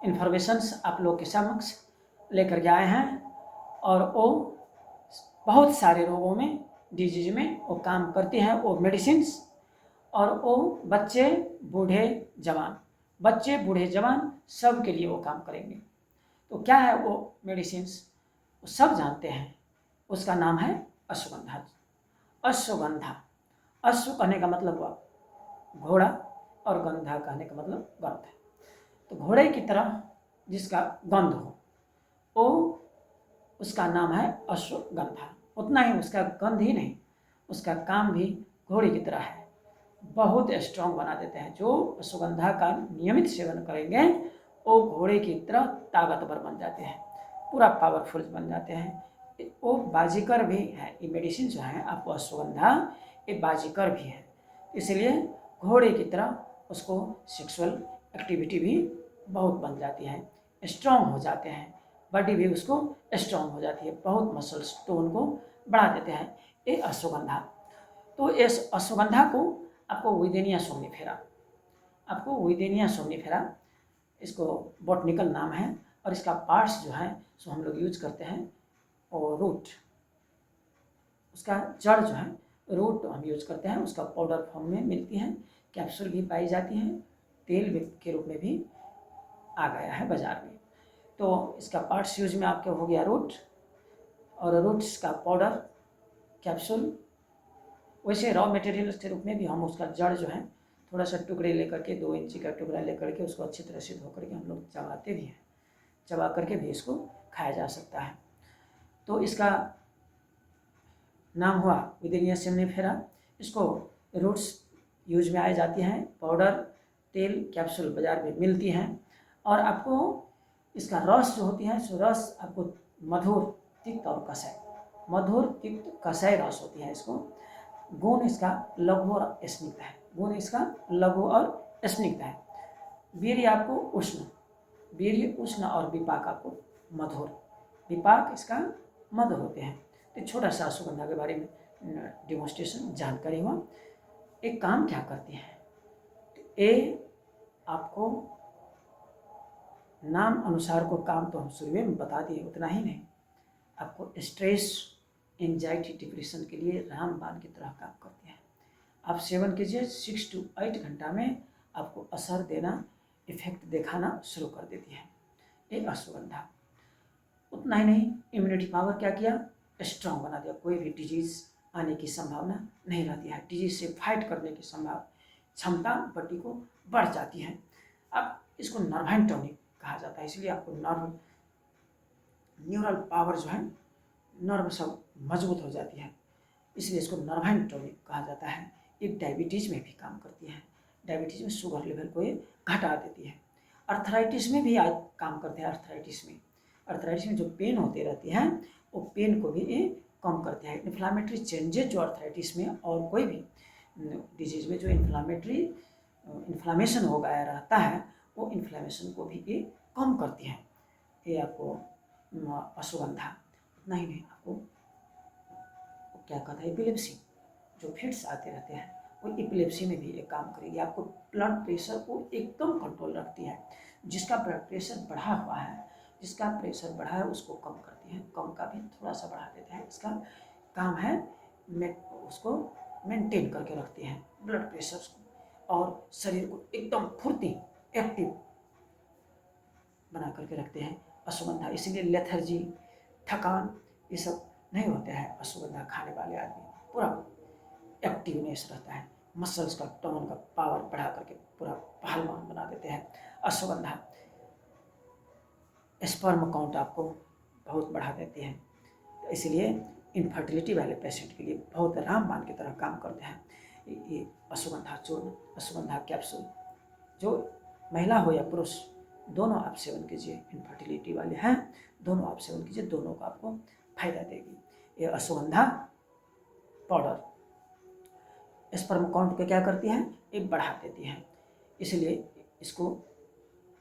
Informations आप लोग के समक्ष लेकर के आए हैं, और वो बहुत सारे रोगों में, डिजीज में वो काम करती है वो मेडिसिन्स। और वो बच्चे बूढ़े जवान सब के लिए वो काम करेंगे। तो क्या है वो मेडिसिन्स, वो सब जानते हैं। उसका नाम है अश्वगंधा। अश्वगंधा, अश्व कहने का मतलब हुआ घोड़ा, और गंधा कहने का मतलब गंध। तो घोड़े की तरह जिसका गंध हो, वो उसका नाम है अश्वगंधा। उतना ही, उसका गंध ही नहीं, उसका काम भी घोड़े की तरह है, बहुत स्ट्रांग बना देते हैं। जो अश्वगंधा का नियमित सेवन करेंगे वो घोड़े की तरह ताकतवर बन जाते हैं, पूरा पावरफुल बन जाते हैं। वो बाजीगर भी है। ये मेडिसिन जो है आपको अश्वगंधा, ये बाजीगर भी है, इसलिए घोड़े की तरह उसको सेक्सुअल एक्टिविटी भी बहुत बन जाती है, स्ट्रांग हो जाते हैं, बॉडी भी उसको स्ट्रांग हो जाती है, बहुत मसल्स टोन को बढ़ा देते हैं ये अश्वगंधा। तो इस अश्वगंधा को आपको विदेनिया सोमनीफेरा, इसको बॉटनिकल नाम है, और इसका पार्ट्स जो है सो हम लोग यूज करते हैं, और रूट, उसका जड़ जो है रूट हम यूज करते हैं, उसका पाउडर फॉर्म में मिलती है, कैप्सूल भी पाई जाती हैं, तेल के रूप में भी आ गया है बाजार में। तो इसका पार्ट्स यूज में आपके हो गया रूट, और रूट्स का पाउडर, कैप्सूल। वैसे रॉ मटेरियल के रूप में भी हम उसका जड़ जो है थोड़ा सा टुकड़े लेकर के, 2 इंची का टुकड़ा लेकर के उसको अच्छी तरह से धो करके हम लोग चबाते भी हैं, चबा करके भी इसको खाया जा सकता है। तो इसका नाम हुआ विदेनिया सोमनीफेरा। इसको रूट्स यूज में आ जाती हैं, पाउडर, तेल, कैप्सूल बाजार में मिलती हैं। और आपको इसका रस जो होती है सो रस आपको मधुर, तिक्त और कषाय, मधुर, तिक्त, कषाय रस होती है। इसको गुण इसका लघु और स्निग्ध है, है। वीर्य आपको उष्ण, और विपाक आपको मधुर, विपाक इसका मधुर होते हैं। तो छोटा सा अश्वगंधा के बारे में डेमोन्स्ट्रेशन जानकारी हुआ। एक काम क्या करती है, तो ये आपको नाम अनुसार को काम तो हम शुरू में बता दिए, उतना ही नहीं, आपको स्ट्रेस, एंजाइटी, डिप्रेशन के लिए रामबाण की तरह काम करते हैं। आप सेवन कीजिए, 6 to 8 घंटा में आपको असर देना, इफेक्ट दिखाना शुरू कर देती है ये अश्वगंधा। उतना ही नहीं, इम्यूनिटी पावर क्या किया, स्ट्रांग बना दिया, कोई भी डिजीज आने की संभावना नहीं रहती है, डिजीज से फाइट करने की क्षमता बॉडी को बढ़ जाती है। अब इसको नर्वाइन टॉनिक कहा जाता है, इसलिए आपको न्यूरल पावर जो है, नर्व सब मजबूत हो जाती है, इसलिए इसको नर्वाइन टॉनिक कहा जाता है। ये डायबिटीज़ में भी काम करती है, डायबिटीज़ में शुगर लेवल को ये घटा देती है। अर्थराइटिस में भी काम करते हैं। अर्थराइटिस में जो पेन होती रहती है वो पेन को भी ये कम करते हैं। इन्फ्लामेटरी चेंजेज जो अर्थराइटिस में और कोई भी डिजीज में जो इन्फ्लामेशन हो गया रहता है, वो इन्फ्लामेशन को भी ये कम करती है, ये आपको अश्वगंधा। उतना ही नहीं, आपको क्या कहता है, एपिलेप्सी, जो फिट्स आते रहते हैं, वो एपिलेप्सी में भी एक काम करेगी। आपको ब्लड प्रेशर को एकदम कंट्रोल रखती है। जिसका ब्लड प्रेशर बढ़ा हुआ है, उसको कम करती है, कम का भी थोड़ा सा बढ़ा देते हैं। इसका काम है उसको मेंटेन करके रखती है ब्लड प्रेशर को, और शरीर को एकदम फुर्ती, एक्टिव बना करके रखते हैं अश्वगंधा। इसीलिए लेथर्जी, थकान, ये सब नहीं होते हैं। अश्वगंधा खाने वाले आदमी पूरा एक्टिवनेस रहता है, मसल्स का टोन का पावर बढ़ा करके पूरा पहलवान बना देते हैं अश्वगंधा। स्पर्म काउंट आपको बहुत बढ़ा देती है, तो इसलिए इनफर्टिलिटी वाले पेशेंट के लिए बहुत रामबाण की तरह काम करते हैं ये अश्वगंधा चूर्ण, अश्वगंधा कैप्सूल। जो महिला हो या पुरुष, दोनों आप सेवन कीजिए, इनफर्टिलिटी वाले हैं दोनों आप सेवन कीजिए, दोनों को आपको फायदा देगी ये अश्वगंधा पाउडर। स्पर्म काउंट को क्या करती है, ये बढ़ा देती है, इसलिए इसको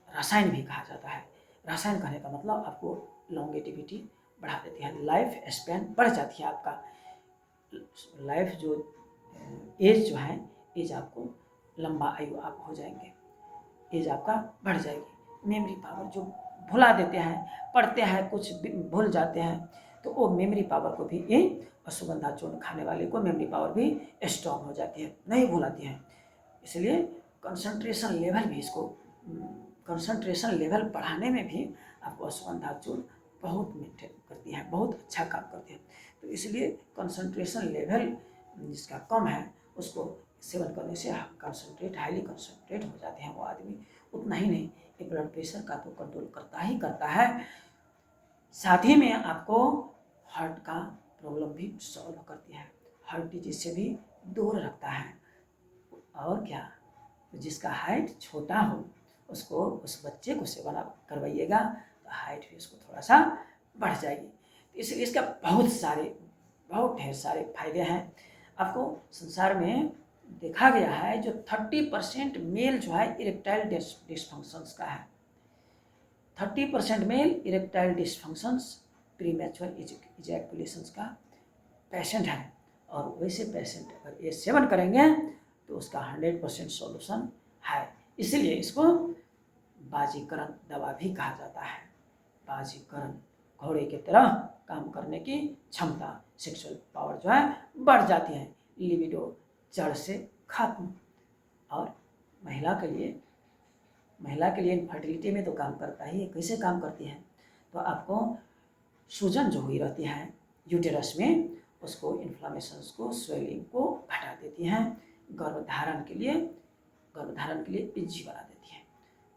रसायन भी कहा जाता है। रसायन कहने का मतलब आपको लॉन्गेटिविटी बढ़ा देती है, लाइफ स्पैन बढ़ जाती है। आपका लाइफ जो एज जो है, एज आपको लंबा आयु आप हो जाएंगे, एज आपका बढ़ जाएगी। मेमोरी पावर जो भुला देते हैं, पढ़ते हैं कुछ भूल जाते हैं, तो वो मेमोरी पावर को भी ये अश्वगंधा चूर्ण खाने वाले को मेमोरी पावर भी स्ट्रॉन्ग हो जाती है, नहीं भुलाती है। इसलिए कंसंट्रेशन लेवल भी इसको कंसंट्रेशन लेवल बढ़ाने में भी आपको अश्वगंधा चूर्ण बहुत मेंटेन करती है, बहुत अच्छा काम करती है। तो इसलिए कंसंट्रेशन लेवल जिसका कम है उसको सेवन करने से हाईली कंसंट्रेट हो जाते हैं वो आदमी। उतना ही नहीं, ये ब्लड प्रेशर का तो कंट्रोल करता ही करता है, साथ ही में आपको हार्ट का प्रॉब्लम भी सॉल्व करती है, हार्ट डिजीज से भी दूर रखता है। और क्या, तो जिसका हाइट छोटा हो उसको, उस बच्चे को सेवन आप करवाइएगा तो हाइट भी उसको थोड़ा सा बढ़ जाएगी। तो इसलिए इसका बहुत ढेर सारे फायदे हैं। आपको संसार में देखा गया है जो 30% मेल जो है इरेक्टाइल डिसफंक्शंस का है, 30% मेल इरेक्टाइल डिसफंक्शंस प्रीमैच्योर इजैकुलेशंस का पेशेंट है। और वैसे पेशेंट अगर ये सेवन करेंगे तो उसका 100% सॉल्यूशन है। इसलिए इसको बाजीकरण दवा भी कहा जाता है। बाजीकरण, घोड़े की तरह काम करने की क्षमता, सेक्सुअल पावर जो है बढ़ जाती है, लिबिडो जड़ से खत्म। और महिला के लिए इनफर्टिलिटी में तो काम करता ही है। कैसे काम करती है, तो आपको सूजन जो हुई रहती है यूटेरस में, उसको इन्फ्लामेशंस को, स्वेलिंग को घटा देती हैं। गर्भधारण के लिए इजी बना देती है।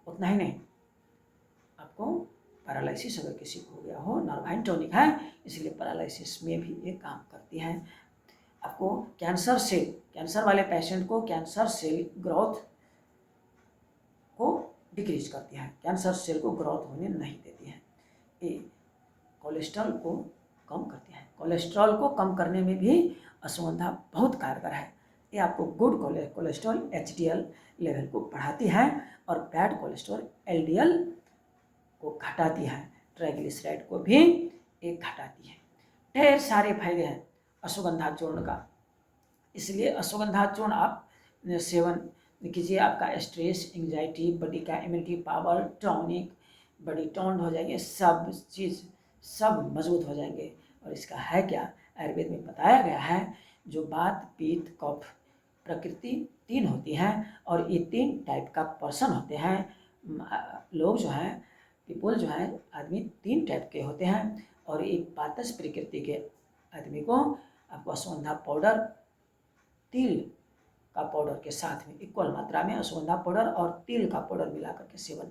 उतना ही नहीं, आपको पैरालिसिस अगर किसी को हो गया हो, नर्वाइन टॉनिक है, इसलिए पैरालिसिस में भी ये काम करती है। आपको कैंसर वाले पेशेंट को कैंसर सेल ग्रोथ को डिक्रीज करती है, कैंसर सेल को ग्रोथ होने नहीं देती है। ये कोलेस्ट्रॉल को कम करती है, कोलेस्ट्रॉल को कम करने में भी अश्वगंधा बहुत कारगर है। ये आपको गुड कोलेस्ट्रॉल HDL लेवल को बढ़ाती है और बैड कोलेस्ट्रॉल LDL को घटाती है, ट्राइग्लिसराइड को भी एक घटाती है। ढेर सारे फायदे हैं अश्वगंधा चूर्ण का। इसलिए अश्वगंधा चूर्ण आप सेवन कीजिए, आपका स्ट्रेस, एंग्जाइटी, बॉडी का immunity power, tonic, body toned हो जाएंगे, सब चीज़ सब मजबूत हो जाएंगे। और इसका है क्या, आयुर्वेद में बताया गया है, जो वात, पित्त, कफ प्रकृति 3 होती हैं और ये 3 टाइप का पर्सन होते हैं। लोग जो हैं, पीपल जो हैं, आदमी 3 टाइप के होते हैं। और एक वातज प्रकृति के आदमी को आपको अश्वगंधा पाउडर, तिल का पाउडर के साथ में इक्वल मात्रा में अश्वगंधा पाउडर और तिल का पाउडर मिला करके सेवन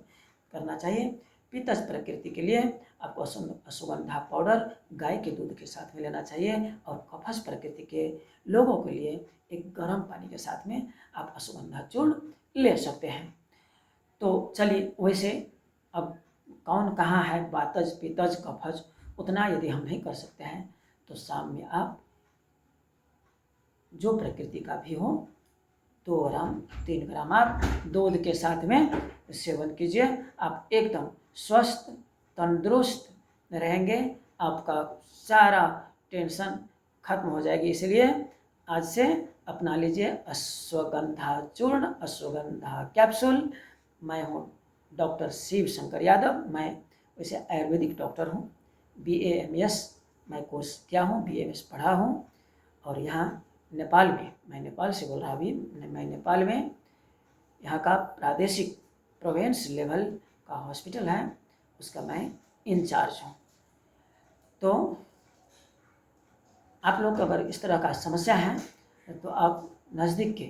करना चाहिए। पित्तज प्रकृति के लिए आपको अश्वगंधा पाउडर गाय के दूध के साथ में लेना चाहिए। और कफज प्रकृति के लोगों के लिए एक गर्म पानी के साथ में आप अश्वगंधा चूर्ण ले सकते हैं। तो चलिए, वैसे अब कौन कहाँ है वातज, पित्तज, कफज, उतना यदि हम नहीं कर सकते हैं तो शाम में आप जो प्रकृति का भी हो 2 ग्राम 3 ग्राम आप दूध के साथ में सेवन कीजिए। आप एकदम स्वस्थ तंदुरुस्त रहेंगे, आपका सारा टेंशन खत्म हो जाएगी। इसलिए आज से अपना लीजिए अश्वगंधा चूर्ण, अश्वगंधा कैप्सूल। मैं हूँ डॉक्टर शिव शंकर यादव। मैं वैसे आयुर्वेदिक डॉक्टर हूँ, BAMS मैं कोर्स किया हूँ, BAMS पढ़ा हूँ। और यहाँ नेपाल में, मैं नेपाल से बोल रहा अभी, मैं नेपाल में यहाँ का प्रादेशिक प्रोविंस लेवल का हॉस्पिटल है, उसका मैं इंचार्ज हूँ। तो आप लोग अगर इस तरह का समस्या है तो आप नज़दीक के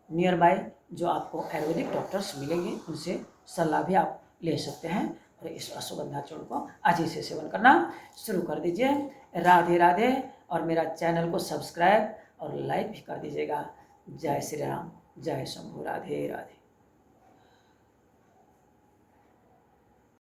नियर बाय जो आपको आयुर्वेदिक डॉक्टर्स मिलेंगे उनसे सलाह भी आप ले सकते हैं। और इस अश्वगंधा चूर्ण को आज ही से सेवन करना शुरू कर दीजिए। राधे राधे। और मेरा चैनल को सब्सक्राइब और लाइक भी कर दीजिएगा। जय श्री राम, जय शंभू, राधे राधे।